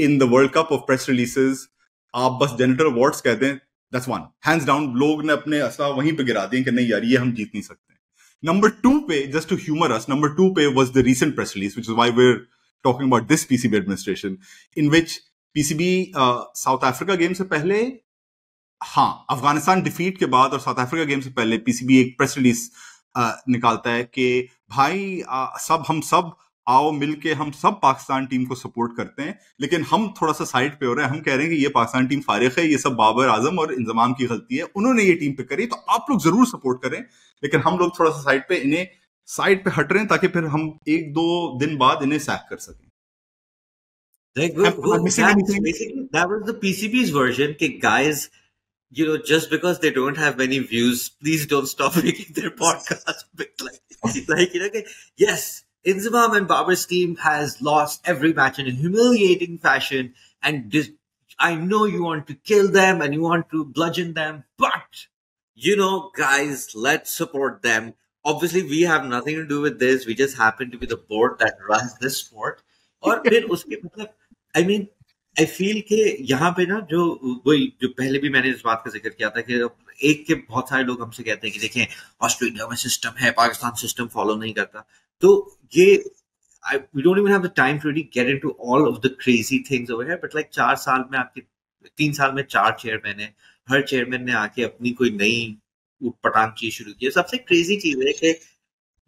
in the world cup of press releases. आप बस जेनिटल अवार्ड्स कहते हैं, दैट्स वन, हैंड्स डाउन. लोग ने अपने असला वहीं पे गिरा दिए कि नहीं यार ये हम जीत नहीं सकते. नंबर 2 पे, just to humour us, number 2 पे was the recent press release, which is why we are talking about this PCB administration, in which PCB South Africa game से पहले, हाँ, अफगानिस्तान डिफीट के बाद और साउथ अफ्रीका गेम से पहले पीसीबी एक प्रेस रिलीज निकालता है कि भाई हम सब आओ मिलके, हम सब पाकिस्तान टीम को सपोर्ट करते हैं, लेकिन हम थोड़ा सा साइड पे हो रहे हैं, हम कह रहे हैं कि ये पाकिस्तान टीम फारिग है, ये सब बाबर आजम और इंजमाम की गलती है, उन्होंने ये टीम पे करी, तो आप लोग जरूर सपोर्ट करें, लेकिन हम लोग थोड़ा सा साइड पे इन्हें साइड पे हट रहे हैं ताकि फिर हम 1-2 दिन बाद इन्हें सैक कर सकें. That was the PCB's version. कि guys, just because they don't have many views, please don't stop making their podcast. Yes, Inzamam and Babar's team has lost every match in a humiliating fashion, and I know you want to kill them and you want to bludgeon them, but guys, let's support them. Obviously, we have nothing to do with this. We just happen to be the board that runs this sport. Or फिर उसके मतलब, I mean, I feel कि यहाँ पे ना जो वही जो पहले भी मैंने इस बात का जिक्र किया था कि एक के बहुत सारे लोग हमसे कहते हैं कि देखें ऑस्ट्रेलिया में सिस्टम है, पाकिस्तान सिस्टम फॉलो नहीं करता। तो ये we don't even have the time to really get into all of the crazy things over here, but like 4 साल में आपके 3 साल में 4 चेयरमैन है, हर चेयरमैन ने आके अपनी कोई नई उटपटांग चीज शुरू की है। सबसे क्रेजी चीज है कि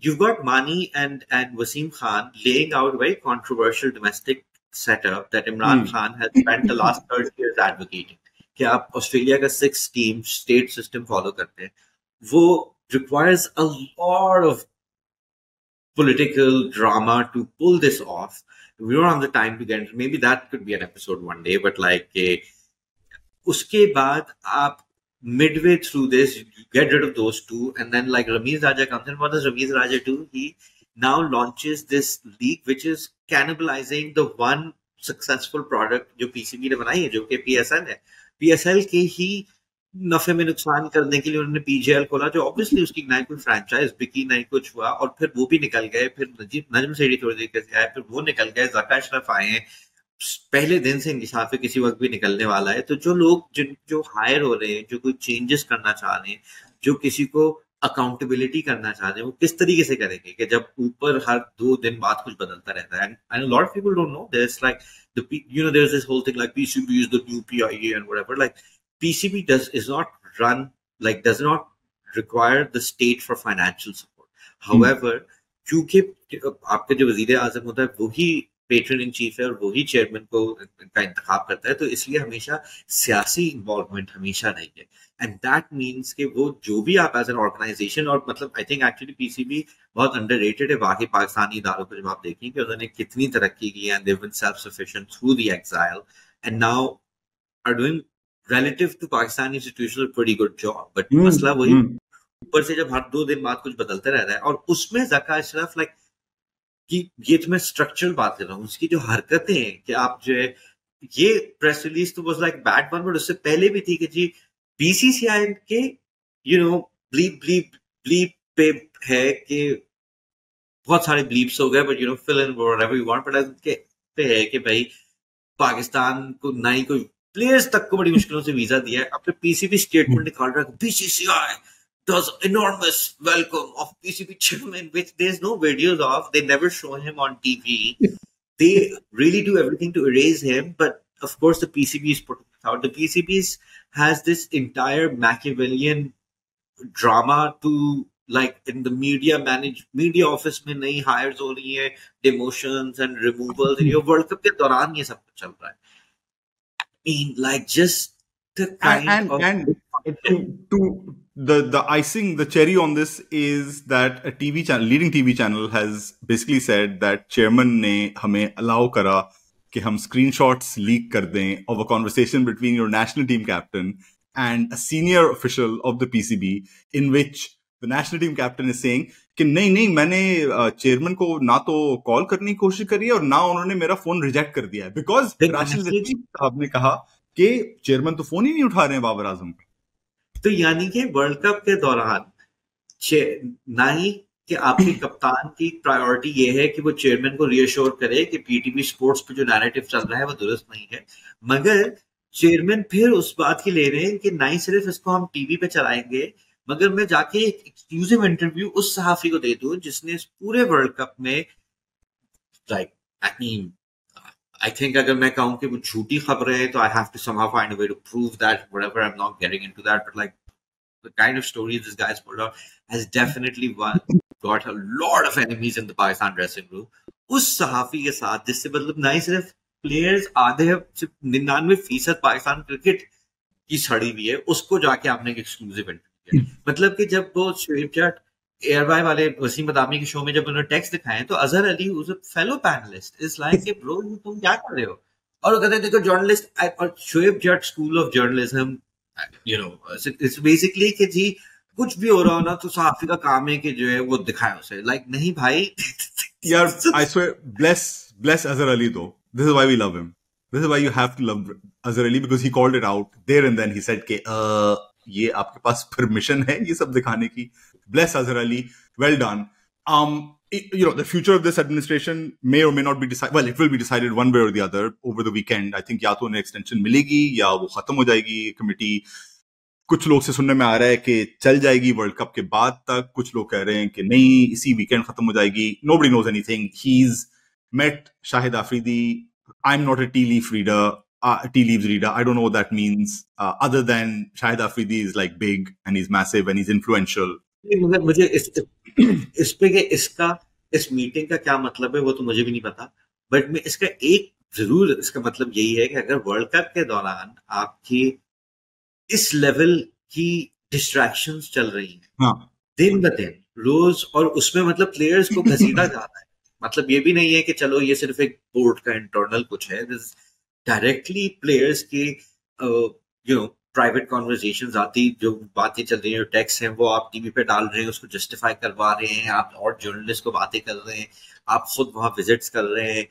you've got Mani and Wasim Khan laying out a very controversial domestic setup that Imran Khan has spent the last 30 years advocating कि आप ऑस्ट्रेलिया का 6 टीम स्टेट सिस्टम फॉलो करते हैं। वो requires a lot of political drama to pull this off. We don't have the time to get into, maybe that could be an episode one day, but like उसके बाद आप midway through this you get rid of those two, and then like Ramiz Raja comes in. What does Ramiz Raja do? He now launches this league which is cannibalizing the one successful product जो PCB ने बनाई है, जो कि PSL है। PSL के ही नफे में नुकसान करने के लिए उन्होंने पीजीएल खोला, जो ऑब्वियसली उसकी ना कोई फ्रेंचाइज बिकी नहीं कुछ हुआ, और फिर वो भी निकल गए। फिर नजम सेठी थोड़ी देर से आए, फिर वो निकल गए, ज़का अशरफ आए हैं, पहले दिन से इनके साथ किसी वक्त भी निकलने वाला है। तो जो लोग जो हायर हो रहे हैं, जो कोई चेंजेस करना चाह रहे हैं, जो किसी को अकाउंटेबिलिटी करना चाह रहे हैं, वो किस तरीके से करेंगे कि जब ऊपर हर 2 दिन बाद कुछ बदलता रहता है। And lot of people don't know there is like there is this whole thing like PCB is the new PIA and whatever. Like PCB is not run like does not require the state for financial support. However, क्योंकि आपका जो वजीर आजम होता है वही patron in chief है और वही चेयरमैन को का इंतखाब करता है, तो इसलिए हमेशा सियासी इन्वॉल्वमेंट हमेशा रही है। एंड दैट मीन्स कि वो जो भी आप एज एन ऑर्गेनाइजेशन, और मतलब आई थिंक एक्चुअली पीसीबी बहुत अंडररेटेड है बाकी पाकिस्तानी इदारों को। जब आप देखें कि उन्होंने कितनी तरक्की की है, and they have been self sufficient through the exile and now are doing relative to Pakistani institutions a pretty good job, but मसला वही ऊपर से जब हर 2 दिन बाद कुछ बदलता रहता है, और उसमें ज़का अशरफ लाइक कि ये तो मैं स्ट्रक्चरल बात कर रहा हूँ, उसकी जो हरकतें हैं कि आप जो है ये प्रेस रिलीज तो was like bad one, but उससे पहले भी थी कि जी बीसीसीआई के ब्लीप ब्लीप ब्लीप पे है कि बहुत सारे ब्लीप्स हो गए, but fill in whatever you want, but के पे है कि भाई पाकिस्तान को ना ही कोई प्लेयर्स तक को बड़ी मुश्किलों से वीजा दिया है। अपने पीसीबी स्टेटमेंट निकाल रहा है, BCCI does enormous welcome of PCB chairman, which there's no videos of. They never show him on TV. They really do everything to erase him, but of course the PCB is putting out. The PCBs has this entire Machiavellian drama to like in the media office में नई hires हो रही है, demotions and removals, ये world cup के दौरान ये सब कुछ चल रहा है। Like just the kind and to the icing, the cherry on this is that a TV channel, leading TV channel, has basically said that chairman ने हमें allow करा कि हम screenshots leak कर दें of a conversation between your national team captain and a senior official of the PCB, in which the national team captain is saying कि नहीं मैंने चेयरमैन को ना तो कॉल करने की कोशिश करी है और ना उन्होंने मेरा फोन रिजेक्ट कर दिया है, बिकॉज राशिद लतीफ साहब ने कहा कि चेयरमैन तो फोन ही नहीं उठा रहे हैं बाबर आजम का। तो यानी कि वर्ल्ड कप के दौरान ना ही कि आपके कप्तान की प्रायोरिटी ये है कि वो चेयरमैन को रियश्योर करे कि पीटीवी स्पोर्ट्स पे जो नैरेटिव चल रहा है वो दुरुस्त नहीं है, मगर चेयरमैन फिर उस बात की ले रहे हैं कि ना ही सिर्फ इसको हम टीवी पे चलाएंगे, मगर मैं जाके एक एक्सक्लूसिव इंटरव्यू उस सहाफी को दे दूं जिसने इस पूरे वर्ल्ड कप में लाइक आई थिंक अगर मैं कहूं कि वो झूठी खबरें हैं तो I have to somehow find a way to prove that whatever, I am not getting into that, but like the kind of stories this guy's pulled out has definitely got a lot of enemies in the Pakistan dressing room. उस सहाफी के साथ जिससे मतलब ना ही सिर्फ players आधे 99% Pakistan cricket की सड़ी हुई है, उसको जाके आपने एक एक्सक्लूसिव इंटरव्यू किया। मतलब कि जब वो शोएब जट एयरवाई वाले वसीम बदामी के शो में जब उन्होंने टेक्स्ट दिखाए तो Azhar Ali who's a fellow panelist is like कि ब्रो तुम क्या कर रहे हो, और वो कहते हैं देखो जर्नलिस्ट और Shoaib Jatt school of journalism it's basically कि जी कुछ भी हो रहा हो ना तो सहाफी का काम है कि जो है वो दिखाए उसे, like नहीं भाई यार I swear bless Azhar Ali though, this is why we love him, this is why you have to love Azhar Ali, because he called it out there and then he said कि ये आपके पास permission है ये सब दिखाने की। Bless Azhar Ali, well done. the future of this administration may or may not be decided. Well, it will be decided one way or the other over the weekend. I think या तो उन्हें extension मिलेगी या वो खत्म हो जाएगी committee. कुछ लोग से सुनने में आ रहा है कि चल जाएगी वर्ल्ड कप के बाद तक. कुछ लोग कह रहे हैं कि नहीं, इसी वीकेंड खत्म हो जाएगी. Nobody knows anything. He's met Shahid Afridi. I'm not a tea leaves reader. I don't know what that means. Other than Shahid Afridi is like big and he's massive and he's influential. मुझे इस पे कि इस meeting का क्या मतलब है वो तो मुझे भी नहीं पता, बट मैं इसका एक जरूर इसका मतलब यही है कि अगर वर्ल्ड कप के दौरान आपकी इस लेवल की डिस्ट्रैक्शंस चल रही हैं दिन ब दिन रोज, और उसमें मतलब प्लेयर्स को घसीटा जा रहा है. मतलब ये भी नहीं है कि चलो ये सिर्फ एक बोर्ड का इंटरनल कुछ है. डायरेक्टली प्लेयर्स की प्राइवेट कॉन्वर्जेशंस आती, जो बातें चल रही हैं, टेक्स्ट हैं, वो आप टीवी पे डाल रहे हैं, उसको जस्टिफाई करवा रहे हैं, आप और जर्नलिस्ट को बातें कर रहे हैं, आप खुद वहां विजिट्स कर रहे हैं,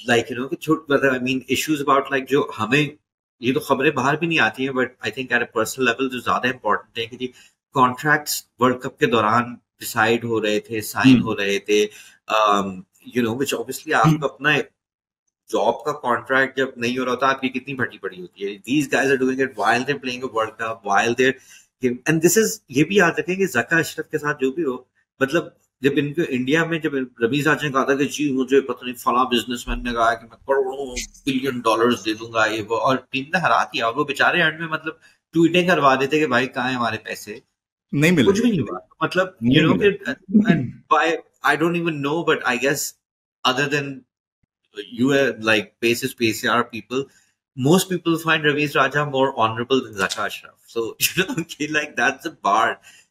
लाइक कि छोट मतलब I mean issues about like जो हमें ये तो खबरें बाहर भी नहीं आती हैं, but I think at a personal level जो ज्यादा इंपॉर्टेंट है कि जी कॉन्ट्रैक्ट्स वर्ल्ड कप के दौरान डिसाइड हो रहे थे, साइन हो रहे थे, विच ऑब्वियसली आपको अपना जॉब का कॉन्ट्रैक्ट जब नहीं हो रहा होता आपकी कितनी भट्टी पड़ी होती है. These guys are doing it while they playing a world cup, while they and this is, ये भी याद रखें कि ज़का अशरफ के साथ जो भी हो, मतलब जब इनको इंडिया में जब रमीज राजा ने कहा था कि जी मुझे पता नहीं फला बिजनेसमैन ने कहा कि मैं करोड़ों बिलियन डॉलर्स दे दूंगा ये वो, और टीम ने हरा दिया, और वो बेचारे एंड में मतलब ट्वीटें करवा देते कि भाई कहाँ है हमारे पैसे, नहीं मिले, कुछ भी नहीं हुआ. मतलब I don't even know, but I guess other than you like basis PCR people, most people find Ravi's Raja more honorable than Zaka Ashraf. So okay, like that's the bar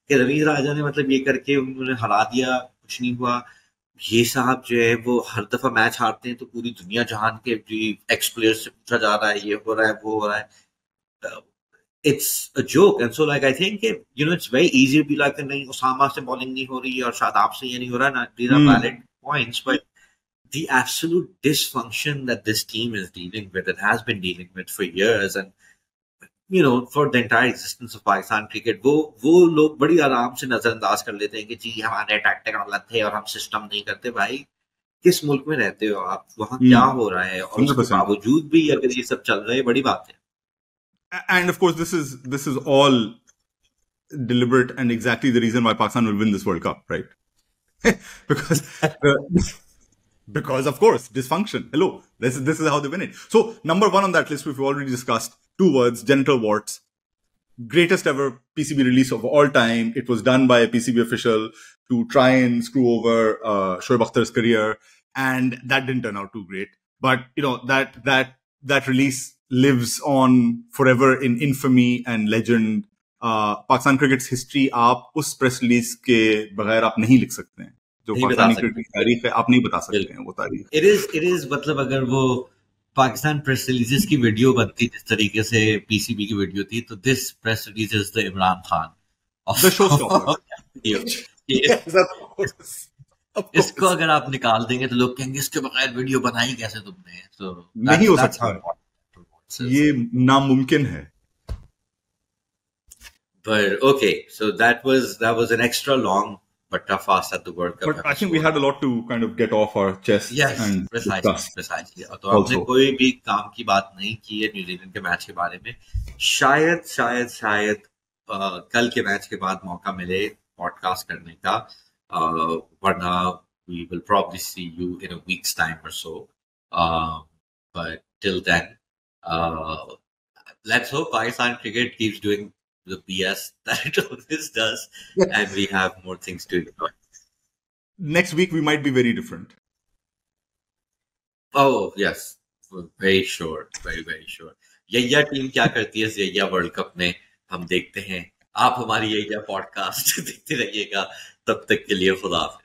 कि रवीज राजा ने मतलब ये करके उन्होंने हरा दिया, कुछ नहीं हुआ. ये साहब जो है वो हर दफा मैच हारते हैं तो पूरी दुनिया जहान के एक्स प्लेयर्स से पूछा जा रहा है, ये हो रहा है, वो हो रहा है. It's a joke, and so like I think it's very easy to be like नहीं उसामा से बॉलिंग नहीं हो रही और शादाब से ये नहीं हो रहा. These are valid points, but the absolute dysfunction that this team is dealing with, it has been dealing with for years, and for the entire existence of Pakistan cricket, वो लोग बड़ी आराम से नजरअंदाज कर लेते हैं कि जी हमारे टैक्टिक गलत थे और हम सिस्टम नहीं करते. भाई किस मुल्क में रहते हो आप, वहां क्या हो रहा है, और उसके बावजूद भी अगर ये सब चल रहा है, बड़ी बात है. And of course this is all deliberate and exactly the reason why Pakistan will win this World Cup, right? Because of course dysfunction. Hello, this is how they win it. So number one on that list, we've already discussed, 2 words: genital warts. Greatest ever PCB release of all time. It was done by a PCB official to try and screw over Shoaib Akhtar's career, and that didn't turn out too great. But that release lives on forever in infamy and legend. Pakistan cricket's history आप उस press release के बगैर आप नहीं लिख सकते हैं. जो पाकिस्तानी क्रिकेट की तारीख है आप नहीं बता सकते हैं वो तारीख. It is मतलब अगर वो पाकिस्तान प्रेस रिलीजेस की वीडियो बनती जिस तरीके से पीसीबी की वीडियो थी, तो this press release is the Imran Khan of the show stopper. इसको अगर आप निकाल देंगे तो लोग कहेंगे इसके बगैर वीडियो बनाई कैसे तुमने. तो नहीं हो सकता, ये नामुमकिन है. But okay, so that was an extra long but tough fast at the World Cup. But I think we had a lot to kind of get off our chest. Yes, and precisely. तो हमने कोई भी काम की बात नहीं की है न्यूजीलैंड के मैच के बारे में. शायद कल के मैच के बाद मौका मिले पॉडकास्ट करने का, वरना we will probably see you in a week's time or so. But till then, let's hope Pakistan cricket keeps doing the BS that it always does, and we have more things to enjoy. Next week we might be very different. Oh yes, very sure, very sure. यैया team क्या करती है यैया world cup में हम देखते हैं. आप हमारी यैया पॉडकास्ट देखते रहिएगा. तब तक के लिए खुदा हाफिज़.